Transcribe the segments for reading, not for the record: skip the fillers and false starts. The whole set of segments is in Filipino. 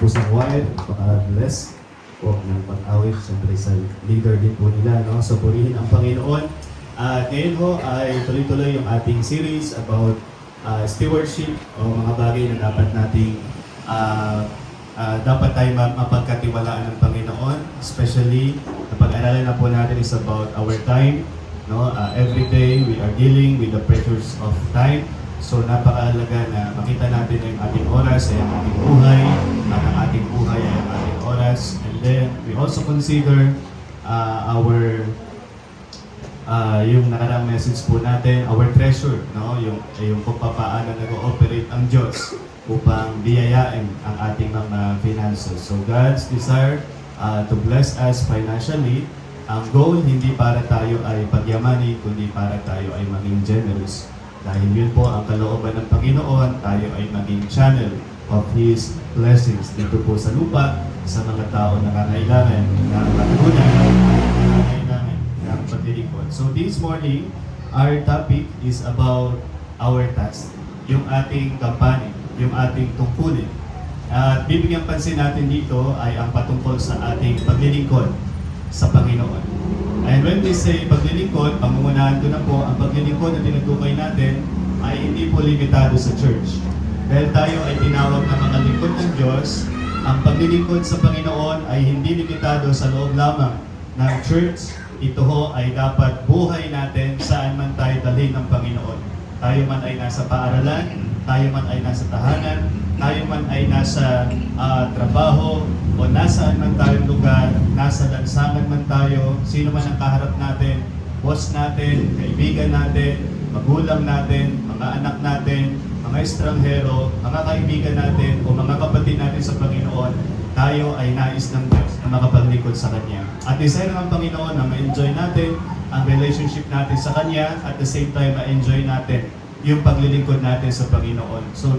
po sa choir, baka-bless po ng pag-awit, siyempre sa leader din po nila, no? So purihin ang Panginoon. At ngayon ho ay tuloy-tuloy yung ating series about stewardship o mga bagay na dapat nating dapat tayo mapagkatiwalaan ng Panginoon. Especially, napag-aralan na po natin is about our time. No? Every day, we are dealing with the pressures of time. So, napakahalaga na makita natin ang ating oras ay ang ating buhay, at ang ating buhay ay ang ating oras. And then, we also consider yung nakaraang message po natin, our treasure, no? Yung kung paano nag-ooperate ang Diyos upang biyayain ang ating mga finances. So God's desire to bless us financially. Ang goal hindi para tayo ay pagyamanin, kundi para tayo ay maging generous. Dahil yun po ang kalooban ng Panginoon, tayo ay maging channel of His blessings dito po sa lupa, sa mga tao na nangangailangan ng katugunan, nangangailangan ng paglilingkod. So this morning, our topic is about our task, yung ating kampanya, yung ating tungkulin. At bibigyan pansin natin dito ay ang patungkol sa ating paglilingkod sa Panginoon. And when we say paglilingkod, pangungunahan ko na po, ang paglilingkod na tinutukoy natin ay hindi po limitado sa church. Dahil tayo ay tinawag na mga lingkod ng Diyos, ang paglilingkod sa Panginoon ay hindi limitado sa loob lamang ng church. Ito ho ay dapat buhay natin saan man tayo dalhin ng Panginoon. Tayo man ay nasa paaralan, tayo man ay nasa tahanan, tayo man ay nasa trabaho, o nasaan man tayong lugar, nasa lansangan man tayo, sino man ang kaharap natin, boss natin, kaibigan natin, magulang natin, mga anak natin, mga estranghero, mga kaibigan natin, o mga kapatid natin sa Panginoon, tayo ay nais ng Diyos na makapaglingkod sa Kanya. At desire ng Panginoon na ma-enjoy natin ang relationship natin sa Kanya, at the same time ma-enjoy natin yung paglilingkod natin sa Panginoon. So,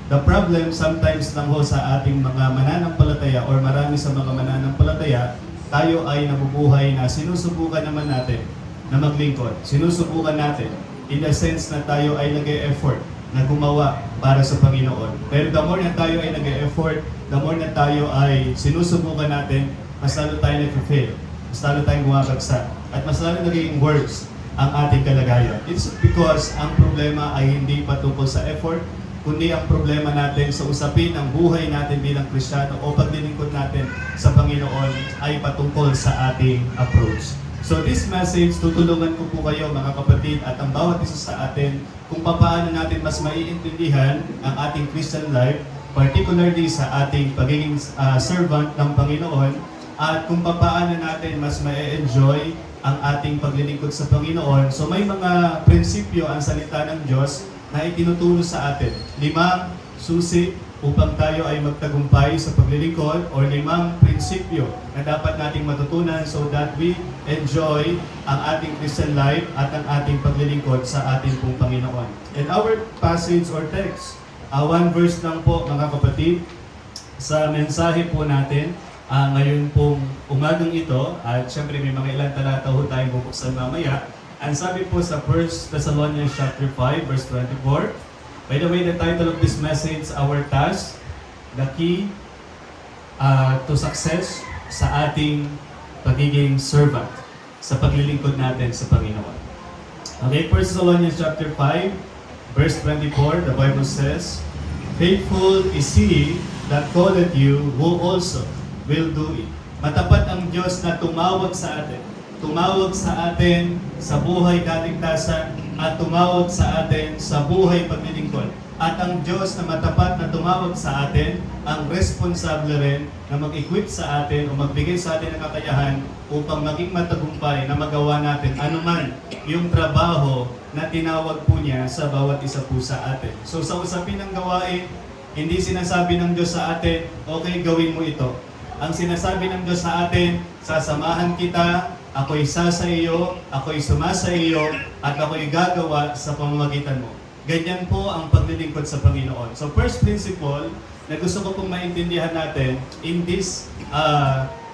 the problem sometimes lang ho sa ating mga mananampalataya or marami sa mga mananampalataya, tayo ay nabubuhay na sinusubukan naman natin na maglingkod. Sinusubukan natin in the sense na tayo ay nag-e-effort na gumawa para sa Panginoon. Pero the more na tayo ay nag-e-effort, the more na tayo ay sinusubukan natin, mas lalo tayo nag-fail, mas lalo tayong bumabagsak, at mas lalo naging worse ang ating kalagayan. It's because ang problema ay hindi patungkol sa effort, kundi ang problema natin sa usapin ng buhay natin bilang Kristiyano o paglilingkod natin sa Panginoon ay patungkol sa ating approach. So this message, tutulungan ko po kayo mga kapatid at ang bawat isa sa atin kung paano natin mas maiintindihan ang ating Christian life, particularly sa ating pagiging servant ng Panginoon, at kung paano natin mas ma-enjoy ang ating paglilingkod sa Panginoon. So may mga prinsipyo ang salita ng Diyos na itinuturo sa atin. 5 susi upang tayo ay magtagumpay sa paglilingkod, o 5 prinsipyo na dapat nating matutunan so that we enjoy ang ating Christian life at ang ating paglilingkod sa ating pong Panginoon. And our passage or text, 1 verse lang po mga kapatid, sa mensahe po natin ngayon pong umagang ito, at syempre may mga ilang talata ho tayong bubuksan mamaya. Ang sabi po sa 1 Thessalonians chapter 5, verse 24, by the way, the title of this message, Our Task, the Key to Success sa ating pagiging servant, sa paglilingkod natin sa Panginoon. Okay, 1 Thessalonians chapter 5, verse 24, the Bible says, faithful is He that calleth you, who also will do it. Matapat ang Diyos na tumawag sa atin sa buhay kaligtasan, at tumawag sa atin sa buhay paglilingkod. At ang Diyos na matapat na tumawag sa atin, ang responsable rin na mag-equip sa atin o magbigay sa atin ng kakayahan upang maging matagumpay na magawa natin anuman yung trabaho na tinawag po niya sa bawat isa po sa atin. So sa usapin ng gawain, hindi sinasabi ng Diyos sa atin, okay, gawin mo ito. Ang sinasabi ng Diyos sa atin, sasamahan kita, ako'y sasa iyo, ako'y sumasa iyo, at ako'y gagawa sa pamamagitan mo. Ganyan po ang paglilingkod sa Panginoon. So first principle na gusto ko pong maintindihan natin in this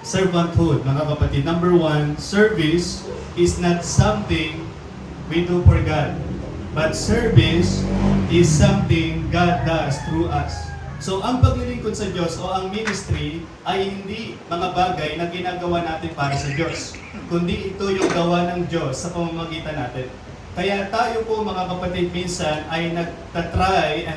servanthood, mga kapatid. Number 1, service is not something we do for God, but service is something God does through us. So ang paglilingkod paglilingkod sa Diyos o ang ministry ay hindi mga bagay na ginagawa natin para sa Diyos, kundi ito yung gawa ng Diyos sa pamamagitan natin. Kaya tayo po mga kapatid minsan ay nagtatry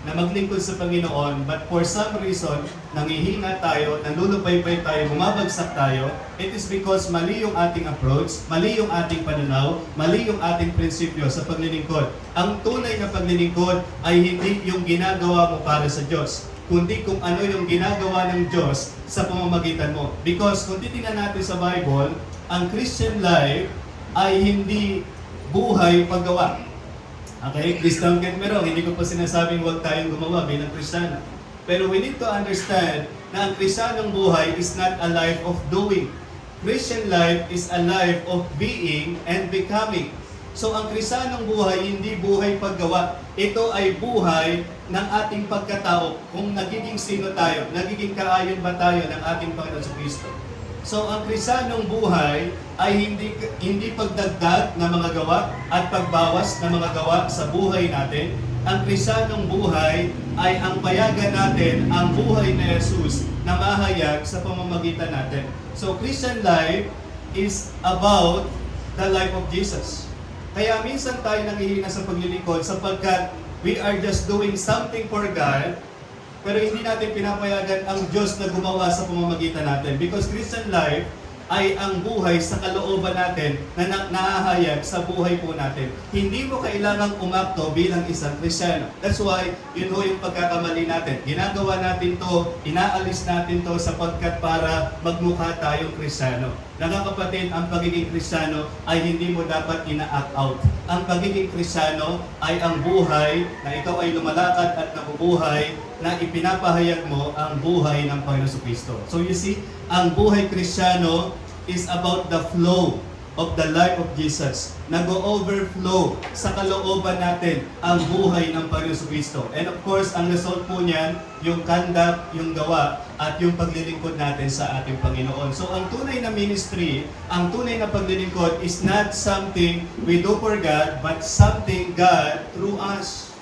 na maglingkod sa Panginoon, but for some reason, nangihina tayo, nalulupay-pay tayo, bumabagsak tayo. It is because mali yung ating approach, mali yung ating pananaw, mali yung ating prinsipyo sa paglilingkod. Ang tunay na paglilingkod ay hindi yung ginagawa mo para sa Diyos, kundi kung ano yung ginagawa ng Diyos sa pamamagitan mo. Because kung titingnan natin sa Bible, ang Christian life ay hindi buhay paggawa. Okay? Please don't get me wrong, hindi ko pa sinasabing huwag tayong gumawa bilang Kristiyano. Pero we need to understand na ang Kristiyanong buhay is not a life of doing. Christian life is a life of being and becoming. So ang Kristiyanong buhay, hindi buhay paggawa. Ito ay buhay ng ating pagkatao. Kung nagiging sino tayo, nagiging kaayon ba tayo ng ating Panginoon sa Kristo. So ang Kristiyanong buhay ay hindi pagdagdag ng mga gawa at pagbawas ng mga gawa sa buhay natin. Ang Kristiyanong buhay ay ang payagan natin ang buhay ni Jesus na mahayag sa pamamagitan natin. So Christian life is about the life of Jesus. Kaya minsan tayo nangihina sa paglilingkod sapagkat we are just doing something for God, pero hindi natin pinapayagan ang Diyos na gumawa sa pamamagitan natin. Because Christian life ay ang buhay sa kalooban natin na nahahayag sa buhay po natin. Hindi mo kailangang umakto bilang isang Kristiyano. That's why, yun ho yung pagkakamali natin. Ginagawa natin to, inaalis natin to sapagkat para magmukha tayong Kristiyano. Nakakapatid, ang pagiging Kristiyano ay hindi mo dapat ina-act out. Ang pagiging Kristiyano ay ang buhay na ikaw ay lumalakad at nabubuhay na ipinapahayag mo ang buhay ng Panginoon Kristo. So you see, ang buhay Kristiyano is about the flow of the life of Jesus. Nag-overflow sa kalooban natin ang buhay ng Panginoon Kristo. And of course, ang result po niyan, yung conduct, yung gawa, at yung paglilingkod natin sa ating Panginoon. So ang tunay na ministry, ang tunay na paglilingkod is not something we do for God, but something God through us.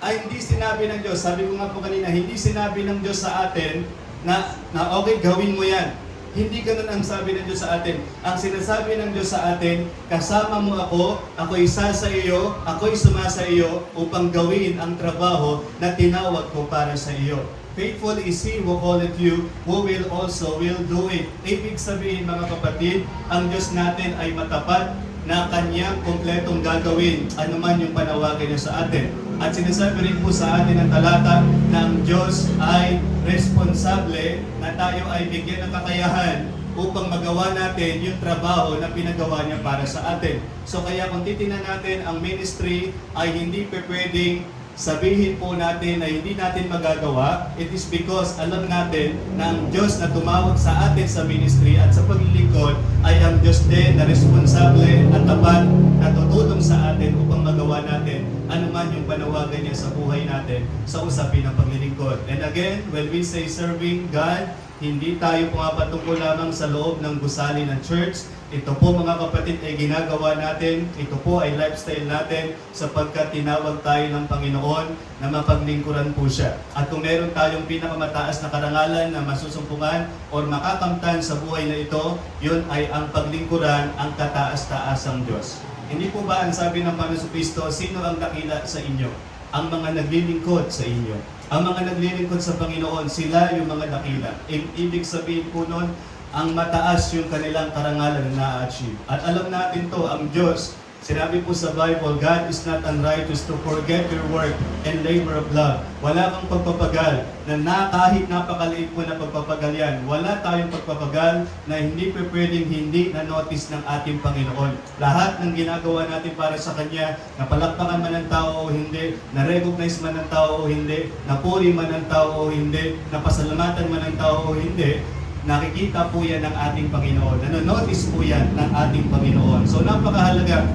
Ay hindi sinabi ng Diyos, sabi ko nga po kanina, hindi sinabi ng Diyos sa atin na okay, gawin mo yan. Hindi ganun ang sabi ng Diyos sa atin. Ang sinasabi ng Diyos sa atin, kasama mo ako, ako'y isa sa iyo, ako'y sumasa iyo upang gawin ang trabaho na tinawag ko para sa iyo. Faithful is He who calleth you, who will also will do it. Ibig sabihin mga kapatid, ang Diyos natin ay matapat na Kanyang kompletong gagawin anuman yung panawagan niya sa atin. At sinasabi rin po sa atin ang talata na ang Diyos ay responsable na tayo ay bigyan ng kakayahan upang magawa natin yung trabaho na pinagawa niya para sa atin. So kaya kung titingnan natin, ang ministry ay hindi pwedeng sabihin po natin na hindi natin magagawa. It is because alam natin na ang Diyos na tumawag sa atin sa ministry at sa paglilingkod ay ang Diyos din na responsable at tapat na tutulong sa atin upang magawa natin anuman yung panawagan niya sa buhay natin sa usapin ng paglilingkod. And again, when we say serving God, hindi tayo pumapatungkol lamang sa loob ng gusali ng church. Ito po mga kapatid ay ginagawa natin. Ito po ay lifestyle natin sapagkat tinawag tayo ng Panginoon na mapaglingkuran po siya. At kung meron tayong pinakamataas na karangalan na masusumpungan o makakamtan sa buhay na ito, yun ay ang paglingkuran, ang kataas-taasang Diyos. Hindi po ba ang sabi ng Panginoon Kristo, sino ang dakila sa inyo? Ang mga naglilingkod sa inyo. Ang mga naglilingkod sa Panginoon, sila yung mga dakila. Ibig sabihin po nun, ang mataas yung kanilang karangalan na na-achieve. At alam natin to, ang Diyos, sinabi po sa Bible, God is not unrighteous to forget your work and labor of love. Wala kang pagpapagal na kahit napakaliit po na pagpapagal yan. Wala tayong pagpapagal na hindi pwedeng hindi na-notice ng ating Panginoon. Lahat ng ginagawa natin para sa Kanya, napalakpakan man ng tao o hindi, na-recognize man ng tao o hindi, napuri man ng tao o hindi, napasalamatan man ng tao o hindi, nakikita po yan ng ating Panginoon. Nanonotice po yan ng ating Panginoon. So napakahalaga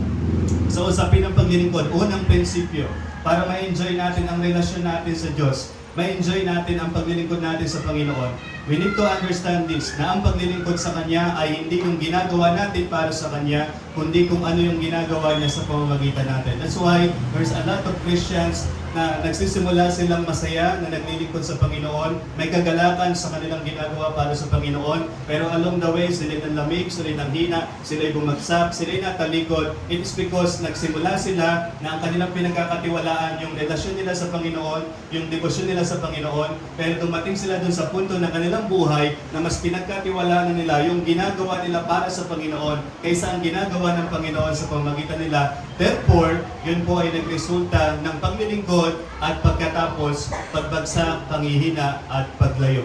sa usapin ng paglilingkod, unang prinsipyo, para ma-enjoy natin ang relasyon natin sa Diyos, ma-enjoy natin ang paglilingkod natin sa Panginoon. We need to understand this, na ang paglilingkod sa Kanya ay hindi yung ginagawa natin para sa Kanya, kundi kung ano yung ginagawa niya sa pamamagitan natin. That's why there's a lot of Christians na nagsisimula silang masaya na naglilingkod sa Panginoon, may kagalakan sa kanilang ginagawa para sa Panginoon, pero along the way, sila'y nanlamig, sila'y nanghina, sila'y bumagsak, sila'y natalikod. It is because nagsimula sila na ang kanilang pinagkakatiwalaan, yung relasyon nila sa Panginoon, yung debosyon nila sa Panginoon, pero dumating sila dun sa punto ng kanilang buhay na mas pinagkatiwalaan nila yung ginagawa nila para sa Panginoon kaysa ang ginagawa ng Panginoon sa pamamagitan nila. Therefore, yun po ay nagresulta ng paglilingkod at pagkatapos pagbagsak, panghihina at paglayo.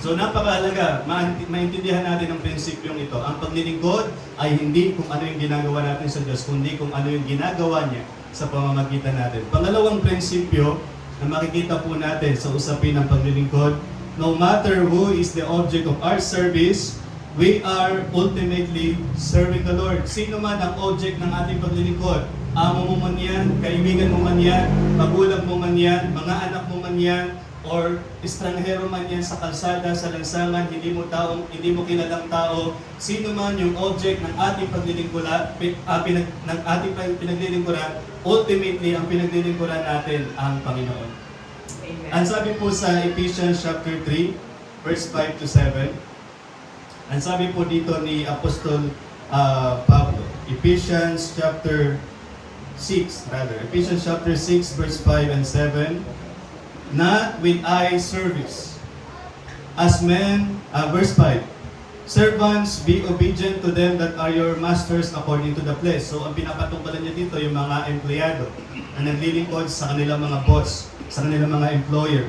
So napakahalaga, maintindihan natin ang prinsipyong ito. Ang paglilingkod ay hindi kung ano yung ginagawa natin sa Diyos, kundi kung ano yung ginagawa niya sa pamamagitan natin. Pangalawang prinsipyo na makikita po natin sa usapin ng paglilingkod, no matter who is the object of our service, we are ultimately serving the Lord. Sino man ang object ng ating paglilingkod, amo mo man yan, kaibigan mo man yan, magulang mo man yan, mga anak mo man yan, or estranghero man yan sa kalsada, sa lansangan, hindi mo kilalang tao, sino man yung object ng ating paglilingkuran, ng ating pinaglilingkuran, ultimately ang pinaglilingkuran natin ang Panginoon. Amen. Ang sabi po sa Ephesians chapter 3, verse 5 to 7, ang sabi po dito ni Apostol Pablo, Ephesians chapter 6, verse 5 and 7, not with eye service, as men, verse 5, servants, be obedient to them that are your masters according to the flesh. So, ang pinapatungkalan niya dito, yung mga empleyado na naglilingkod sa kanilang mga boss, sa kanilang mga employer.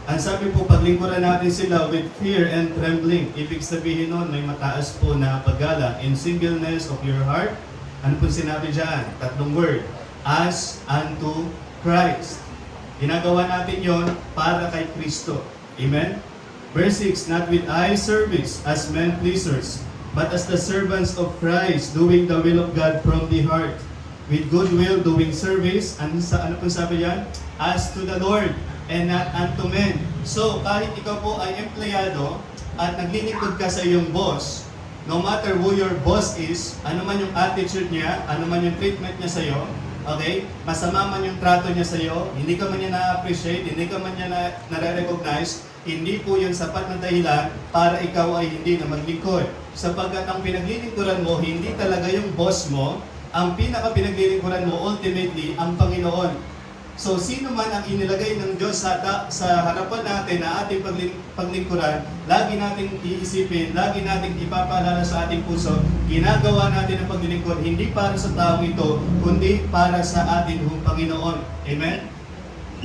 Ang sabi po, paglingkuran natin sila with fear and trembling. Ibig sabihin nun, may mataas po na paggalang. In singleness of your heart. Ano po sinabi dyan? Tatlong word. As unto Christ. Ginagawa natin yon para kay Kristo. Amen? Verse 6, not with eye service as men pleasers, but as the servants of Christ, doing the will of God from the heart. With good will, doing service. Ano po sabi yan? As to the Lord and not unto men. So, kahit ikaw po ay empleyado at naglilingkod ka sa iyong boss, no matter who your boss is, ano man yung attitude niya, ano man yung treatment niya sa iyo, okay? Masama man yung trato niya sa iyo, hindi ka man niya na-appreciate, hindi ka man niya na-recognize, hindi po yun sapat na dahilan para ikaw ay hindi na maglingkod. Sapagkat ang pinaglilingkuran mo, hindi talaga yung boss mo, ang pinaka-pinaglilingkuran mo, ultimately, ang Panginoon. So, sino man ang inilagay ng Diyos sa harapan natin na ating paglingkuran, lagi nating iisipin, lagi nating ipapaalala sa ating puso, ginagawa natin ang paglilingkod hindi para sa taong ito, kundi para sa ating Panginoon. Amen?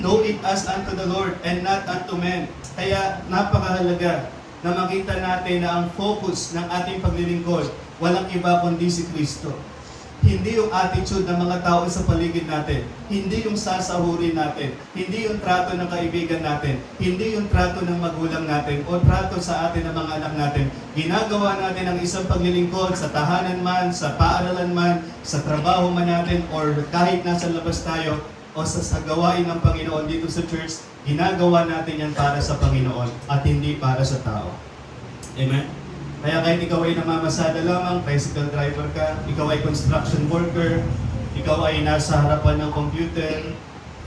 Do it as unto the Lord and not unto men. Kaya napakahalaga na makita natin na ang focus ng ating paglilingkod, walang iba kundi si Kristo. Hindi yung attitude ng mga tao sa paligid natin. Hindi yung sasahurin natin. Hindi yung trato ng kaibigan natin. Hindi yung trato ng magulang natin o trato sa atin ng mga anak natin. Ginagawa natin ang isang paglilingkod sa tahanan man, sa paaralan man, sa trabaho man natin, or kahit nasa labas tayo o sa gawain ng Panginoon dito sa church, ginagawa natin yan para sa Panginoon at hindi para sa tao. Amen? Kaya kahit ikaw ay namamasada lamang, tricycle driver ka, ikaw ay construction worker, ikaw ay nasa harapan ng computer,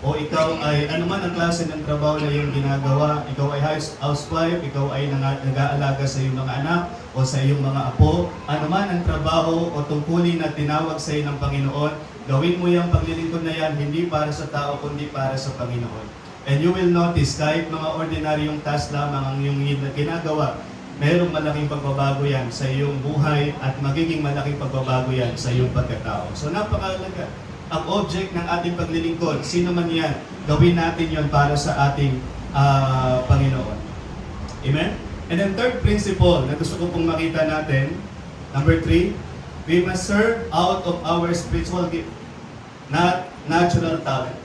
o ikaw ay anuman ang klase ng trabaho na iyong ginagawa, ikaw ay housewife, ikaw ay nag-aalaga sa iyong mga anak o sa iyong mga apo, anuman ang trabaho o tungkulin na tinawag sa iyo ng Panginoon, gawin mo yung paglilingkod na yan hindi para sa tao kundi para sa Panginoon. And you will notice, kahit mga ordinaryong task lamang ang iyong ginagawa, mayroong malaking pagbabago yan sa iyong buhay at magiging malaking pagbabago yan sa iyong pagkatao. So napakahalaga. Ang object ng ating paglilingkod, sino man yan, gawin natin yon para sa ating Panginoon. Amen? And then third principle na gusto ko pong makita natin, number 3, we must serve out of our spiritual gift, not natural talent.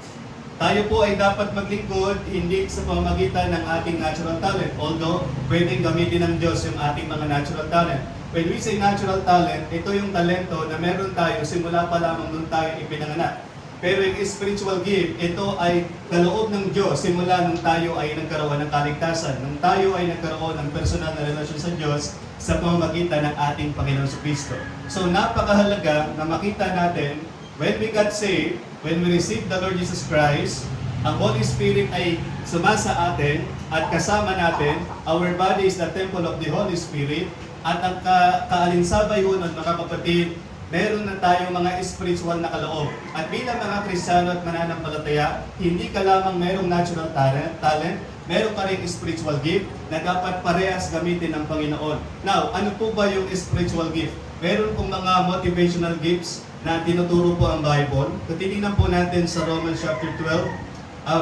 Tayo po ay dapat maglingkod hindi sa pamamagitan ng ating natural talent. Although, pwedeng gamitin ng Diyos yung ating mga natural talent. When we say natural talent, ito yung talento na meron tayo simula pa lamang nung tayo ipinanganak. Pero yung spiritual gift, ito ay kaloob ng Diyos simula nung tayo ay nagkaroon ng kaligtasan. Nung tayo ay nagkaroon ng personal na relasyon sa Diyos sa pamamagitan ng ating Panginoon Kristo. So napakahalaga na makita natin when we got saved, when we received the Lord Jesus Christ, Ang Holy Spirit ay sumasa atin at kasama natin. Our body is the temple of the Holy Spirit. At ang kaalinsabay ho nun, mga kapatid, meron na tayong mga spiritual na kaloob. At bilang mga Kristiyano at mananampalataya, hindi ka lamang merong natural talent, meron ka rin spiritual gift na dapat parehas gamitin ng Panginoon. Now, ano po ba yung spiritual gift? Meron pong mga motivational gifts na tinuturo po ang Bible. Kung titingnan po natin sa Romans chapter 12,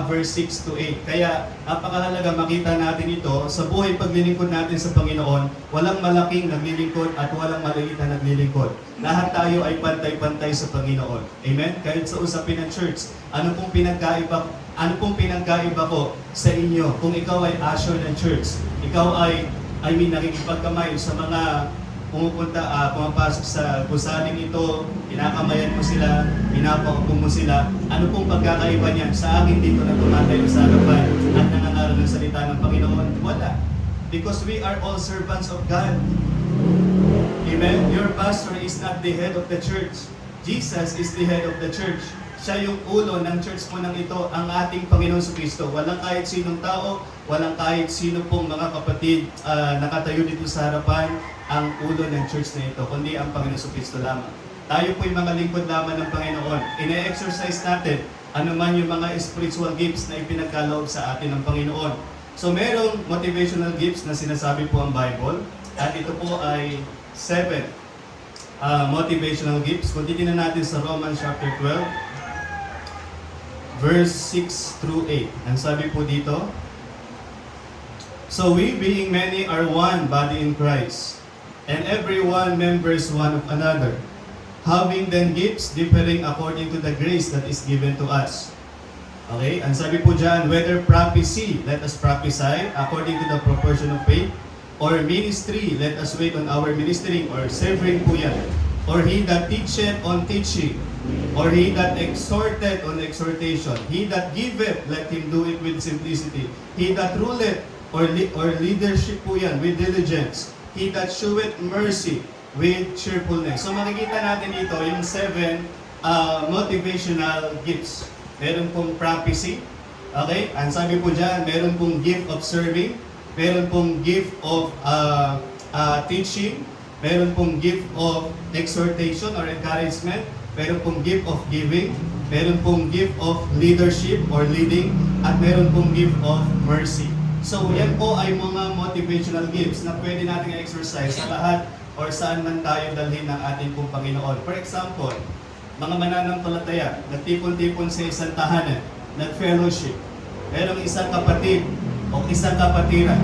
verse 6 to 8. Kaya napakahalaga makita natin ito sa buhay paglilingkod natin sa Panginoon. Walang malaking naglilingkod at walang maliit na naglilingkod. Lahat tayo ay pantay-pantay sa Panginoon. Amen? Kahit sa usapin ng church, ano pong pinagkaiba ko sa inyo kung ikaw ay usher ng church? Ikaw ay nakikipagkamay sa mga pumapasok sa gusaling ito, kinakamayan mo sila, pinapaupo mo sila. Ano pong pagkakaiba niyan sa akin dito na tumatayo sa harapan at nangangaral ng salita ng Panginoon? Wala. Because we are all servants of God. Amen? Your pastor is not the head of the church. Jesus is the head of the church. Siya yung ulo ng church po ng ito, ang ating Panginoon Kristo. Walang kahit sinong tao, walang kahit sino pong mga kapatid nakatayo dito sa harapan ang ulo ng church na ito, kundi ang Panginoon Kristo lamang. Tayo po yung mga lingkod lamang ng Panginoon. Ine-exercise natin ano man yung mga spiritual gifts na ipinagkaloob sa atin ng Panginoon. So merong motivational gifts na sinasabi po ang Bible, at ito po ay 7 motivational gifts. Kung titignan natin sa Romans chapter 12, verse 6 through 8. Ang sabi po dito, "So we being many are one body in Christ, and every one members one of another, having then gifts differing according to the grace that is given to us." Okay? Ang sabi po dyan, "Whether prophecy, let us prophesy according to the proportion of faith, or ministry, let us wait on our ministering," or serving po yan. "Or he that teacheth on teaching, or he that exhorteth on exhortation. He that giveth, let him do it with simplicity. He that ruleth, or leadership po yan, with diligence. He that sheweth mercy, with cheerfulness." So makikita natin dito yung 7 motivational gifts. Meron pong prophecy. Okay? Ang sabi po dyan, meron pong gift of serving. Meron pong gift of teaching. Meron pong gift of exhortation or encouragement. Meron pong gift of giving, meron pong gift of leadership or leading, at meron pong gift of mercy. So yan po ay mga motivational gifts na pwede natin exercise sa lahat or saan man tayo dalhin ng ating pong Panginoon. For example, mga mananampalataya, nagtipon-tipon sa isang tahanan, nag-fellowship. Merong isang kapatid o isang kapatiran,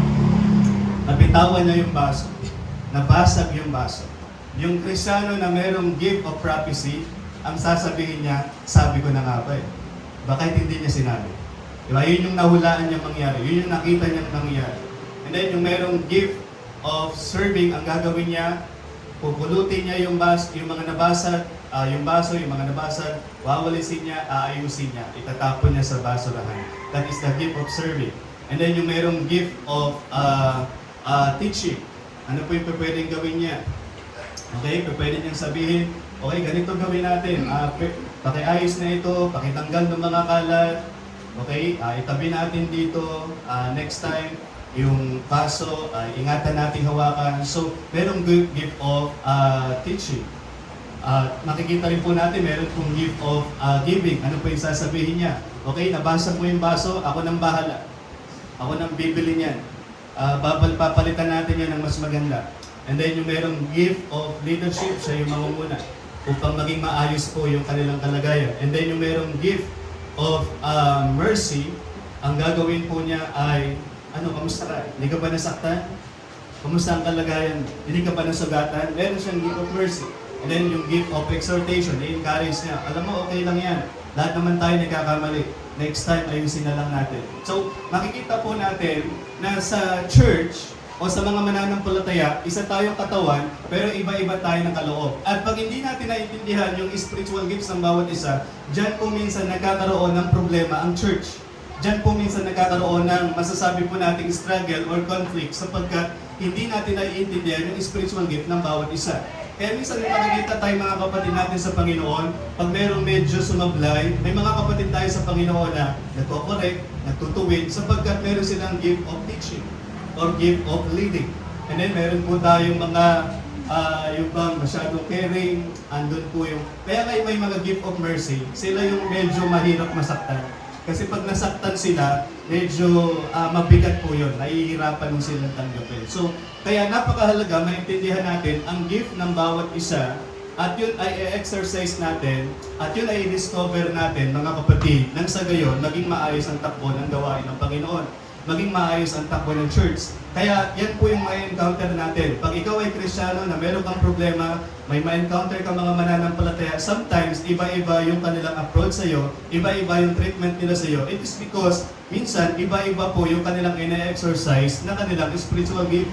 nabitawan niya yung baso, nabasag yung baso. Yung Kristiyano na merong gift of prophecy, ang sasabihin niya, "Sabi ko na nga ba eh." Bakit hindi niya sinabi? Diba? Yun yung nahulaan niya mangyari. Yun yung nakita niya mangyari. And then yung merong gift of serving, ang gagawin niya, pupulutin niya yung mga nabasag, yung baso, yung mga nabasag, wawalisin niya, aayusin niya, itatapon niya sa basurahan. That is the gift of serving. And then yung merong gift of teaching. Ano po yung pwedeng gawin niya? Okay, pwede niyang sabihin, okay, ganito gawin natin. Pakiayos na ito, pakitanggal ng mga kalat. Okay, itabi natin dito. Next time, yung baso, ingatan natin hawakan. So, merong gift of teaching. Makikita rin po natin, meron pong gift of giving. Ano po yung sasabihin niya? Okay, nabasag mo yung baso, ako nang bahala. Ako nang bibili niyan. Papalitan natin yan ng mas maganda. And then yung merong gift of leadership, siya yung mamumuna upang maging maayos po yung kanilang kalagayan. And then yung merong gift of mercy, ang gagawin po niya ay, kamusta ka? Hindi ka ba nasaktan? Kamusta ang kalagayan? Hindi ka ba nasugatan? Meron siyang gift of mercy. And then yung gift of exhortation, i-encourage niya. Alam mo, okay lang yan. Lahat naman tayo nagkakamali. Next time, ayusin na lang natin. So, makikita po natin na sa church, o sa mga mananampalataya, isa tayong katawan, pero iba-iba tayo ng kaloob. At pag hindi natin naiintindihan yung spiritual gifts ng bawat isa, dyan po minsan nagkakaroon ng problema ang church. Dyan po minsan nagkakaroon ng masasabi po nating struggle or conflict sapagkat hindi natin naiintindihan yung spiritual gift ng bawat isa. Kaya minsan may makikita tayo mga kapatid natin sa Panginoon, pag merong medyo sumablay, may mga kapatid tayo sa Panginoon na nagko-correct, nagtutuwid, sapagkat meron silang gift of teaching or gift of leading. And then meron po tayong mga yung bang masyadong caring, andun po yung... Kaya kayo may mga gift of mercy, sila yung medyo mahirap masaktan. Kasi pag nasaktan sila, medyo mabigat po yun, nahihirapan mo silang tanggapin. So, kaya napakahalaga maintindihan natin ang gift ng bawat isa at yun ay i-exercise natin at yun ay i-discover natin mga kapatid nang sa gayon maging maayos ang takbo ng gawain ng Panginoon, maging maayos ang takbo ng church. Kaya yan po yung ma-encounter natin. Pag ikaw ay Kristiyano na meron kang problema, may ma-encounter ka mga mananampalataya, sometimes iba-iba yung kanilang approach sa iyo, iba-iba yung treatment nila sa iyo. It is because minsan iba-iba po yung kanilang ina-exercise na kanilang spiritual gift.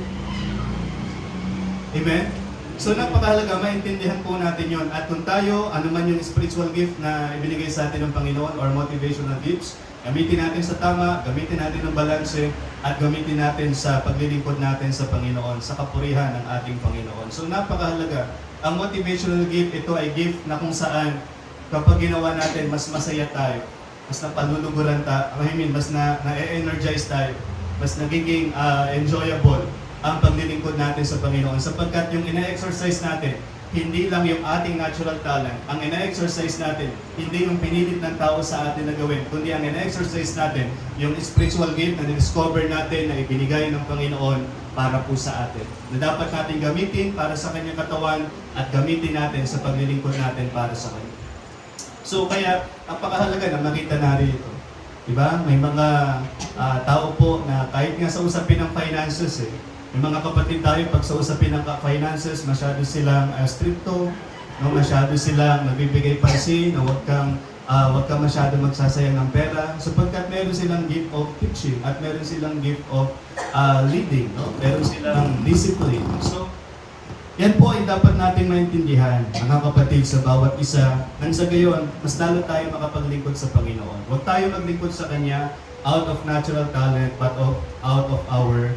Amen? So napakahalaga, maintindihan po natin yon. At kung tayo, ano man yung spiritual gift na ibinigay sa atin ng Panginoon or motivational gifts, gamitin natin sa tama, gamitin natin ng balanse, at gamitin natin sa paglilingkod natin sa Panginoon, sa kapurihan ng ating Panginoon. So napakahalaga. Ang motivational gift, ito ay gift na kung saan kapag ginawa natin, mas masaya tayo, mas napaluluguran tayo, mas na-energize tayo, mas nagiging enjoyable ang paglilingkod natin sa Panginoon. Sapagkat yung ina-exercise natin, hindi lang yung ating natural talent. Ang ina-exercise natin, hindi yung pinilit ng tao sa atin na gawin, kundi ang ina-exercise natin, yung spiritual gift na discover natin na ibinigay ng Panginoon para po sa atin. Na dapat natin gamitin para sa Kanyang katawan at gamitin natin sa paglilingkod natin para sa Kanya. So kaya, napakahalaga na makita natin ito. Diba? May mga tao po na kahit nga sa usapin ng finances may mga kapatid tayo, pag sa usapin ng finances, masyado silang stricto, no? Masyado silang nagbibigay pansin, na huwag kang masyado magsasayang ng pera, sapagkat meron silang gift of teaching at meron silang gift of leading, no? Meron silang discipline. So, yan po ay dapat nating maintindihan, mga kapatid, sa bawat isa. Nang sa gayon, mas lalo tayo makapaglingkod sa Panginoon. Huwag tayo maglingkod sa Kanya out of natural talent, but out of our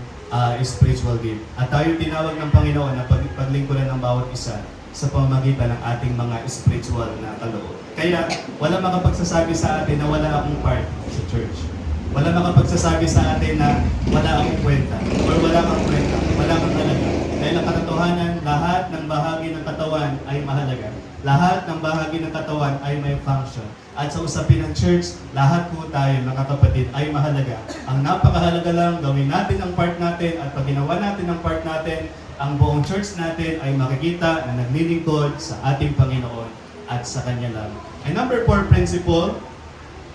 spiritual gift. At tayo tinawag ng Panginoon na paglingkuran ng bawat isa sa pamamagitan ng ating mga spiritual na kaloob. Kaya wala makapagsasabi sa atin na wala akong part sa church. Wala makapagsasabi sa atin na wala akong kwenta or wala kang kwenta, wala kang talaga. Dahil ang katotohanan, lahat ng bahagi ng katawan ay mahalaga. Lahat ng bahagi ng katawan ay may function. At sa usapin ng church, lahat po tayo, mga kapatid, ay mahalaga. Ang napakahalaga lang, gawin natin ang part natin at pag ginawa natin ang part natin, ang buong church natin ay makikita na naglilingkod sa ating Panginoon at sa Kanya lang. And number 4 principle,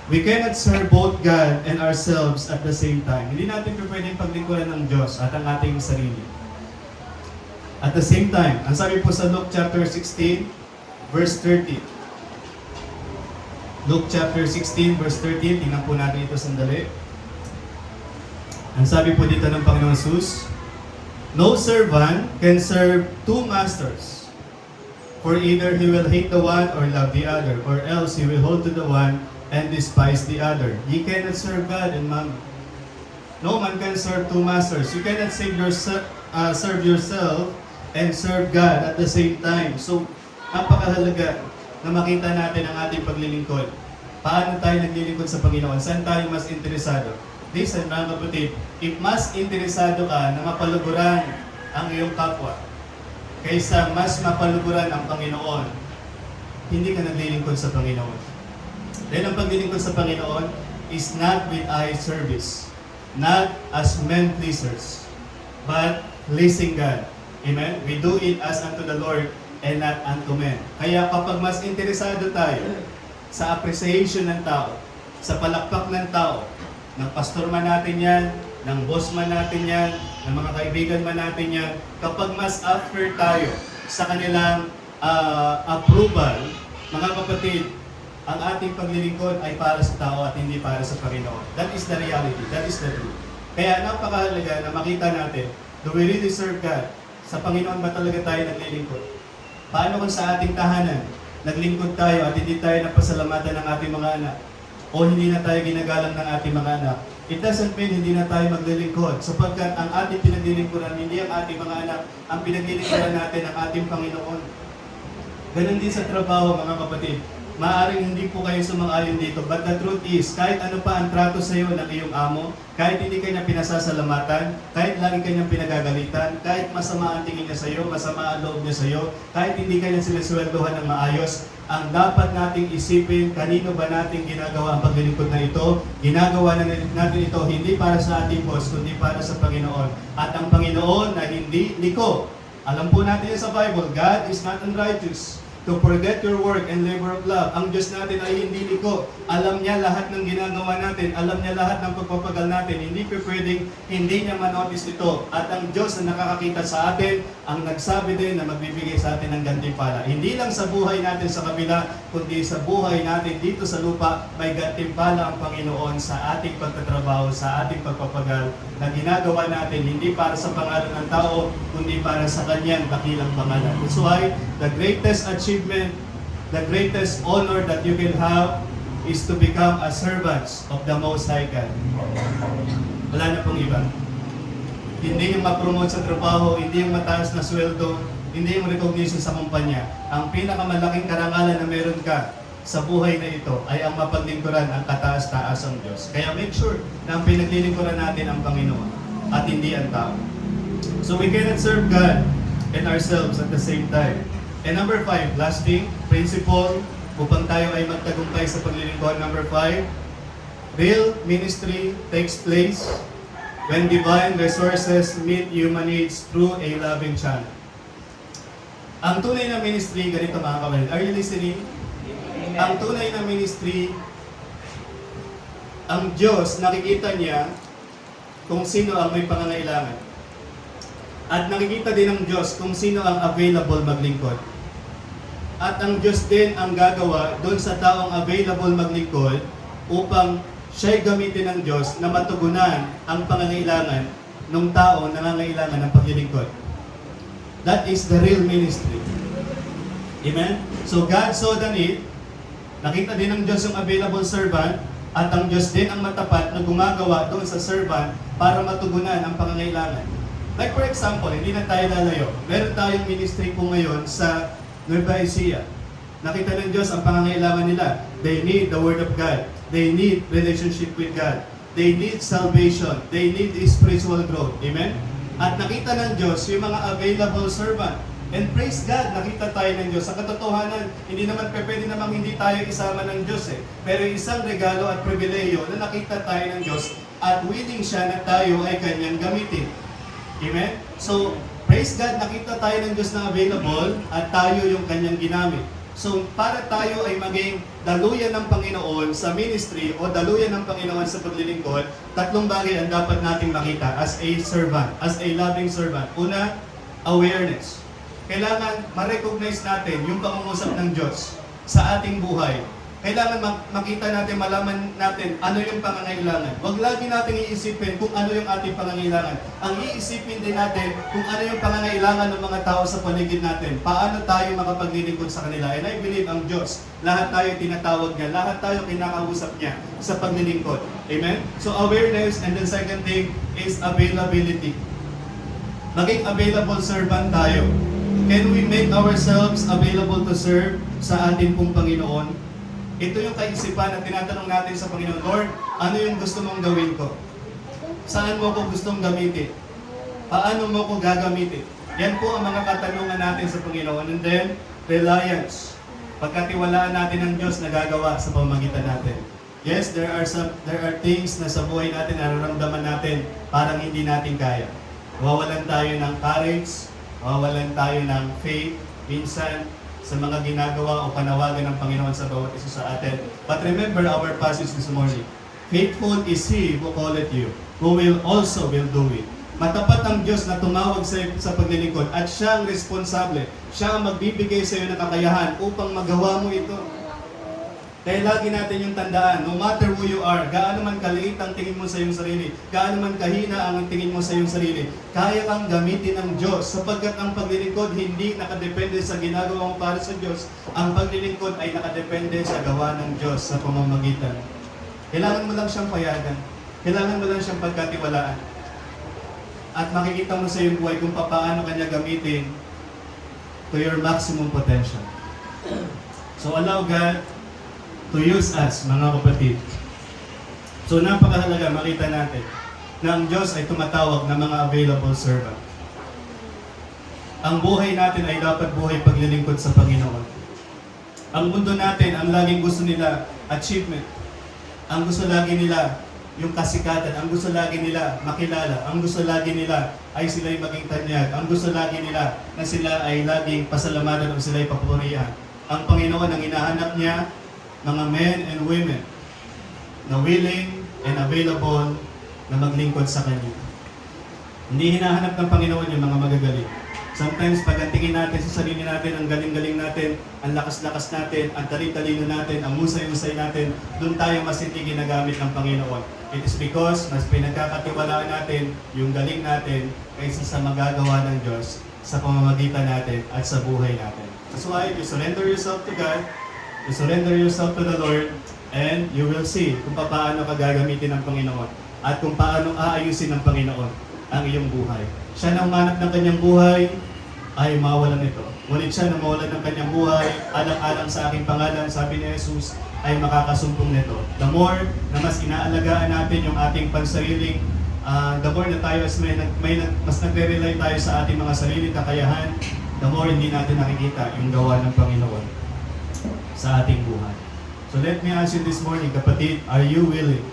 we cannot serve both God and ourselves at the same time. Hindi natin pwedeng paglingkuran ng Diyos at ang ating sarili. At the same time, ang sabi po sa Luke chapter 16, verse 30. Luke chapter 16, verse 13. Tingnan po natin ito sandali. Ang sabi po dito ng Panginoon Jesus, no servant can serve two masters, for either he will hate the one or love the other, or else he will hold to the one and despise the other. Ye cannot serve God and mammon. No man can serve two masters. You cannot serve yourself and serve God at the same time. So, napakahalaga na makita natin ang ating paglilingkod. Paano tayo naglilingkod sa Panginoon? Saan tayo mas interesado? Listen, mga kapatid, if mas interesado ka na mapaluguran ang iyong kapwa, kaysa mas mapaluguran ang Panginoon, hindi ka naglilingkod sa Panginoon. Dahil ang paglilingkod sa Panginoon is not with eye service, not as men pleasers, but pleasing God. Amen? We do it as unto the Lord and not unto men. Kaya kapag mas interesado tayo sa appreciation ng tao, sa palakpak ng tao, ng pastor man natin yan, ng boss man natin yan, ng mga kaibigan man natin yan, kapag mas after tayo sa kanilang approval, mga kapatid, ang ating paglilingkod ay para sa tao at hindi para sa Panginoon. That is the reality. That is the truth. Kaya napakahalaga na makita natin, do we really serve God? Sa Panginoon ba talaga tayo naglilingkod? Paano kung sa ating tahanan, naglingkod tayo at hindi tayo napasalamatan ng ating mga anak? O hindi na tayo ginagalang ng ating mga anak? It doesn't mean hindi na tayo maglilingkod sapagkat ang ating pinaglilingkuran, hindi ang ating mga anak, ang pinaglilingkuran natin ang ating Panginoon. Ganun din sa trabaho, mga kapatid. Maaring hindi po kayo sumang-ayon dito, but the truth is, kahit ano pa ang trato sa iyo ng iyong amo, kahit hindi kanya pinasasalamatan, kahit lagi kanyang pinagagalitan, kahit masama ang tingin niya sa iyo, masama ang loob niya sa iyo, kahit hindi kanya sinisweldohan ng maayos, ang dapat nating isipin, kanino ba natin ginagawa ang paglilingkod na ito? Ginagawa na natin ito hindi para sa ating boss, kundi para sa Panginoon. At ang Panginoon na hindi liko. Alam po natin yan sa Bible, God is not unrighteous to forget your work and labor of love. Ang Diyos natin ay hindi liko. Alam niya lahat ng ginagawa natin. Alam niya lahat ng pagpapagal natin. Hindi pa pwedeng hindi niya manotice ito. At ang Diyos na nakakakita sa atin, ang nagsabi din na magbibigay sa atin ng gantimpala. Hindi lang sa buhay natin sa kabila, kundi sa buhay natin dito sa lupa, may gantimpala ang Panginoon sa ating pagtatrabaho, sa ating pagpapagal na ginagawa natin, hindi para sa pangalan ng tao, kundi para sa kanyang dakilang pangalan. That's why the greatest achievement, the greatest honor that you can have is to become a servant of the Most High God. Wala na pong iba. Hindi yung ma-promote sa trabaho, hindi yung mataas na sweldo, hindi yung recognition sa kumpanya. Ang pinakamalaking karangalan na meron ka sa buhay na ito ay ang mapaglingkuran ang kataas-taasang Diyos. Kaya make sure na ang pinaglilingkuran natin ang Panginoon at hindi ang tao. So we cannot serve God and ourselves at the same time. And number 5, lasting principle upang tayo ay magtagumpay sa paglilingkod. Number 5, real ministry takes place when divine resources meet human needs through a loving channel. Ang tunay na ministry, ganito mga kapatid. Are you listening? Ang tunay na ministry, ang Diyos, nakikita niya kung sino ang may pangangailangan. At nakikita din ng Diyos kung sino ang available maglingkod. At ang Diyos din ang gagawa doon sa taong available maglingkod upang siya'y gamitin ng Diyos na matugunan ang pangangailangan ng tao na nangangailangan ng paglilingkod. That is the real ministry. Amen? So God saw the need, nakita din ng Diyos yung available servant, at ang Diyos din ang matapat na gumagawa doon sa servant para matugunan ang pangangailangan. Like for example, hindi na tayo lalayo. Meron tayong ministry po ngayon sa Nueva Ecija. Nakita ng Diyos ang pangangailangan nila. They need the Word of God. They need relationship with God. They need salvation. They need spiritual growth. Amen? At nakita ng Diyos yung mga available servant. And praise God, nakita tayo ng Diyos. Sa katotohanan, hindi naman pwede namang hindi tayo isama ng Diyos eh. Pero isang regalo at pribileyo na nakita tayo ng Diyos at willing siya na tayo ay kanyang gamitin. Amen? So, praise God, nakita tayo ng Diyos na available at tayo yung kanyang ginamit. So, para tayo ay maging daluyan ng Panginoon sa ministry o daluyan ng Panginoon sa paglilingkod, tatlong bagay ang dapat nating makita as a servant, as a loving servant. Una, awareness. Kailangan ma-recognize natin yung pangungusap ng Diyos sa ating buhay. Kailangan makita natin, malaman natin ano yung pangangailangan. Huwag lagi natin iisipin kung ano yung ating pangangailangan. Ang iisipin din natin kung ano yung pangangailangan ng mga tao sa paligid natin. Paano tayo makapaglilingkod sa kanila. And I believe ang Diyos, lahat tayo tinatawag niya, lahat tayo kinakausap niya sa paglilingkod. Amen? So awareness, and then second thing is availability. Maging available servant tayo. Can we make ourselves available to serve sa ating pong Panginoon? Ito yung kaisipan na tinatanong natin sa Panginoon, Lord, ano yung gusto mong gawin ko? Saan mo ko gustong gamitin? Paano mo ko gagamitin? Yan po ang mga katanungan natin sa Panginoon. And then, reliance. Pagkatiwalaan natin ang Diyos na gagawa sa pamamagitan natin. Yes, there are things na sa buhay natin, nararamdaman natin, parang hindi natin kaya. Mawawalan tayo ng courage, mawawalan tayo ng faith, minsan, sa mga ginagawa o panawagan ng Panginoon sa bawat isa sa atin. But remember our passage this morning. Faithful is He who calleth you, who will also do it. Matapat ang Diyos na tumawag sa paglilingkod at Siya ang responsable. Siya ang magbibigay sa iyo ng kakayahan upang magawa mo ito. Kaya lagi natin yung tandaan, no matter who you are, gaano man kaliit ang tingin mo sa iyong sarili, gaano man kahina ang tingin mo sa iyong sarili, kaya kang gamitin ng Diyos sapagkat ang paglilingkod hindi nakadepende sa ginagawa mo para sa Diyos. Ang paglilingkod ay nakadepende sa gawa ng Diyos sa pamamagitan. Kailangan mo lang siyang payagan. Kailangan mo lang siyang pagkatiwalaan. At makikita mo sa iyong buhay kung paano kanya gamitin to your maximum potential. So allow God to use us, mga kapatid. So napakahalaga makita natin na ang Diyos ay tumatawag ng mga available servant. Ang buhay natin ay dapat buhay paglilingkod sa Panginoon. Ang mundo natin, ang laging gusto nila, achievement. Ang gusto lagi nila, yung kasikatan. Ang gusto lagi nila, makilala. Ang gusto lagi nila, ay sila'y maging tanyag. Ang gusto lagi nila, na sila ay laging pasalamatan o sila'y papurihan. Ang Panginoon, ang hinahanap niya, mga men and women, na willing and available na maglingkod sa Kanya. Hindi hinahanap ng Panginoon yung mga magagaling. Sometimes, pag ang tingin natin sa sarili natin, ang galing-galing natin, ang lakas-lakas natin, ang talino natin, ang musay-musay natin, doon tayo mas hindi ginagamit ng Panginoon. It is because mas pinagkakatiwalaan natin yung galing natin kaysa sa magagawa ng Diyos sa pamamagitan natin at sa buhay natin. That's why you surrender yourself to God, you surrender yourself to the Lord, and you will see kung paano ka gagamitin ng Panginoon at kung paano aayusin ng Panginoon ang iyong buhay. Siya na umanap ng kanyang buhay ay mawalan nito. Ngunit siya na mawalan ng kanyang buhay, alang-alang sa aking pangalan, sabi ni Jesus, ay makakasumpong nito. The more na mas inaalagaan natin yung ating pansariling, the more na tayo mas nagre-rely tayo sa ating mga sariling kakayahan, the more hindi natin nakikita yung gawa ng Panginoon sa ating buhay. So let me ask you this morning, kapatid, are you willing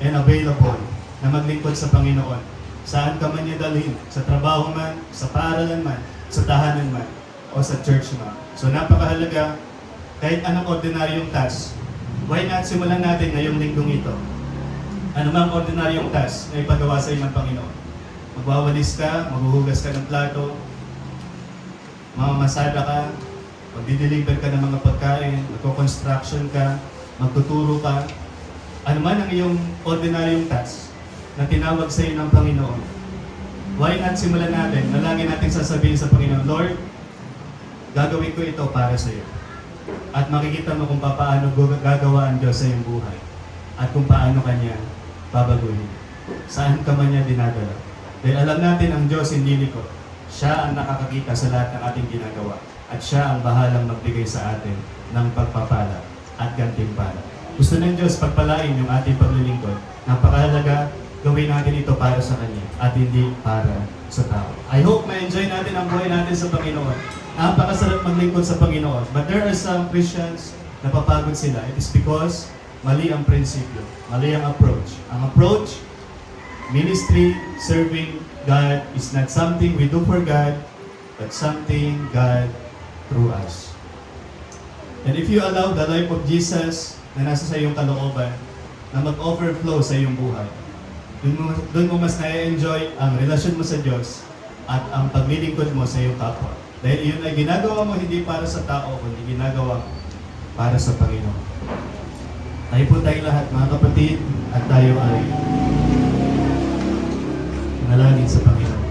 and available na maglingkod sa Panginoon? Saan ka man niya dalhin? Sa trabaho man, sa paaralan man, sa tahanan man, o sa church man. So napakahalaga, kahit anong ordinaryong task, why not simulan natin ngayong linggong ito? Ano mang ordinaryong task na ipagawa sa iyo ng Panginoon? Magwawalis ka, maghuhugas ka ng plato, mamamasada ka, magdi-deliver ka ng mga pagkain, magko-construction ka, magtuturo ka, ano man ang iyong ordinaryong task na tinawag sa iyo ng Panginoon, why not simulan natin na lagi natin sasabihin sa Panginoon, Lord, gagawin ko ito para sa iyo. At makikita mo kung paano gagawa ang Diyos sa iyong buhay. At kung paano Kanya babaguhin. Saan ka man niya dinadala. Dahil alam natin ang Diyos hindi likod. Siya ang nakakakita sa lahat ng ating ginagawa. At siya ang bahalang magbigay sa atin ng pagpapala at gantimpala. Gusto ng Diyos pagpalain yung ating paglilingkod. Napakahalaga, gawin natin ito para sa Kanya at hindi para sa tao. I hope ma-enjoy natin ang buhay natin sa Panginoon. Napakasarap maglingkod sa Panginoon. But there are some Christians na papagod sila. It is because mali ang prinsipyo, mali ang approach. Ang approach, ministry, serving God is not something we do for God, but something God through us. And if you allow the life of Jesus na nasa sa iyong kalooban na mag-overflow sa iyong buhay, doon mo mas na-enjoy ang relasyon mo sa Diyos at ang paglilingkod mo sa iyong kapwa. Dahil iyon ay ginagawa mo hindi para sa tao, kundi ginagawa mo para sa Panginoon. Tayo po tayong lahat, mga kapatid, at tayo ay manalangin sa Panginoon.